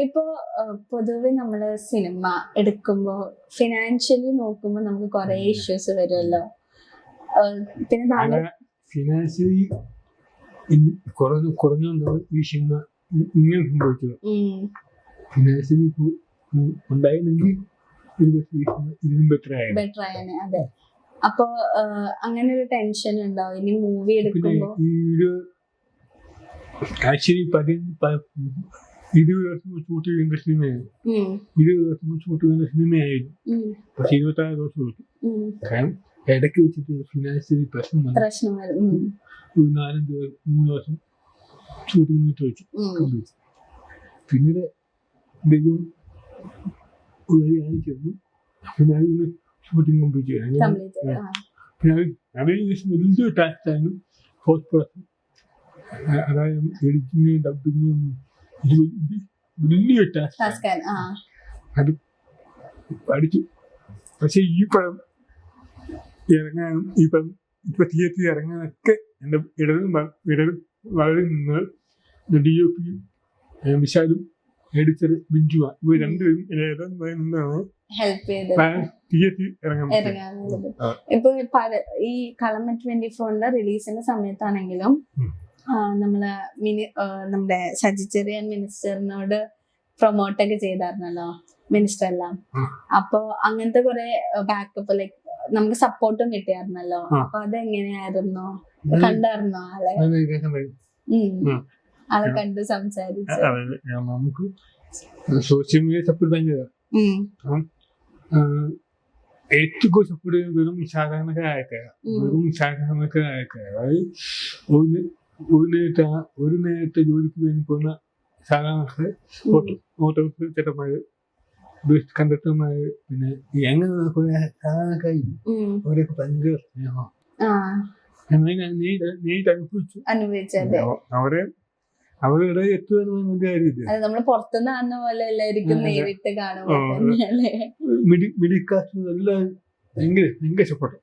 ഇപ്പൊ പൊതുവെ നമ്മള് സിനിമ എടുക്കുമ്പോ ഫിനാൻഷ്യലി നോക്കുമ്പോ നമുക്ക് കുറെ ഇഷ്യൂസ് വരുമല്ലോ. പിന്നെ താങ്കൾ ഫിനാൻഷ്യലി കുറഞ്ഞ ഈ സിനിമ ഇങ്ങനെ സംഭവിച്ചത്. ഫിനാൻഷ്യലി ഉണ്ടായിരുന്നെങ്കിൽ ഇതിനും ബെറ്റർ ആയേനെ. അതെ. അപ്പൊ അങ്ങനെ ഒരു ടെൻഷൻ ഉണ്ടോ ഇനി മൂവി എടുക്കുമ്പോ? ആക്ച്വലി 20 വർഷം ഷൂട്ട് ചെയ്യുന്ന സിനിമയായിരുന്നു. 20 വർഷം ഷൂട്ട് ചെയ്യുന്ന സിനിമയായിരുന്നു. പക്ഷെ 26 ദിവസം എടുത്തു. കാരണം ഇടയ്ക്ക് വെച്ചിട്ട് ഫിനാൻഷ്യലി പ്രശ്നം വന്നു. 3 വർഷം ഷൂട്ടിംഗ് നീട്ടി വെച്ചു. പിന്നീട് എന്തെങ്കിലും ചെന്നു പിന്നെ അതിന് ഷൂട്ടിംഗ് കംപ്ലീറ്റ് ചെയ്യാൻ വലിയൊരു ടാസ്കായിരുന്നു. ഫോർത്ത് പേഴ്സൺ, അതായത് എഡിറ്റിങ് ഡബിങ് വലിയൊരു ടാസ്ക്. അത് പഠിച്ചു. പക്ഷെ ഈ പടം ഇറങ്ങാനും ഈ പടം ഇപ്പൊ തിയേറ്ററിൽ ഇറങ്ങാനൊക്കെ എൻ്റെ ഇടതും വളരെ നിങ്ങൾ DOP വിശാലും എഡിറ്റർ ബിഞ്ചുവാ ഇവർ രണ്ടുപേരും നിന്നാണ് തിയേറ്ററിൽ ഇറങ്ങാനുള്ളത്. ഇപ്പൊ ഈ കളം 24 റിലീസിന്റെ സമയത്താണെങ്കിലും നമ്മുടെ സജി ചെറിയാൻ മിനിസ്റ്ററിനോട് പ്രൊമോട്ടൊക്കെ ചെയ്തായിരുന്നല്ലോ മിനിസ്റ്റർ എല്ലാം. അപ്പൊ അങ്ങനത്തെ കുറെ ബാക്കപ്പ് ലൈക്ക് നമുക്ക് സപ്പോർട്ടും കിട്ടിയായിരുന്നല്ലോ. അപ്പൊ അതെങ്ങനെയായിരുന്നു? കണ്ടായിരുന്നോ ആളെ? ആളെ കണ്ട് സംസാരിച്ചു. നമുക്ക് സോഷ്യൽ മീഡിയ സപ്പോർട്ട് ഭയങ്കര ഏറ്റവും സപ്പോർട്ട് ചെയ്യുന്നത് വെറും സാധാരണക്കാരായക്കാരാണ്. അതായത് ഒരു നേരത്തെ ജോലിക്ക് വേണ്ടി പോകുന്ന സാധാരണക്കാർ, ഓട്ടോ ചേട്ടന്മാര്, ബസ് കണ്ടക്ടർമാര്, പിന്നെ എങ്ങനെ സാധാരണക്കാരും അവരൊക്കെ ഭയങ്കര സ്നേഹമാണ്. അനുഭവിച്ചത് അവരുടെ എത്തുവാൻ കാര്യമില്ല. നമ്മള് പുറത്തുനിന്ന് കാണുന്ന പോലെ എല്ലാവർക്കും നേരിട്ട് കാണുമ്പോൾ മിഡിൽ ക്ലാസ് എല്ലാം ഭയങ്കര ഇഷ്ടപ്പെട്ടു.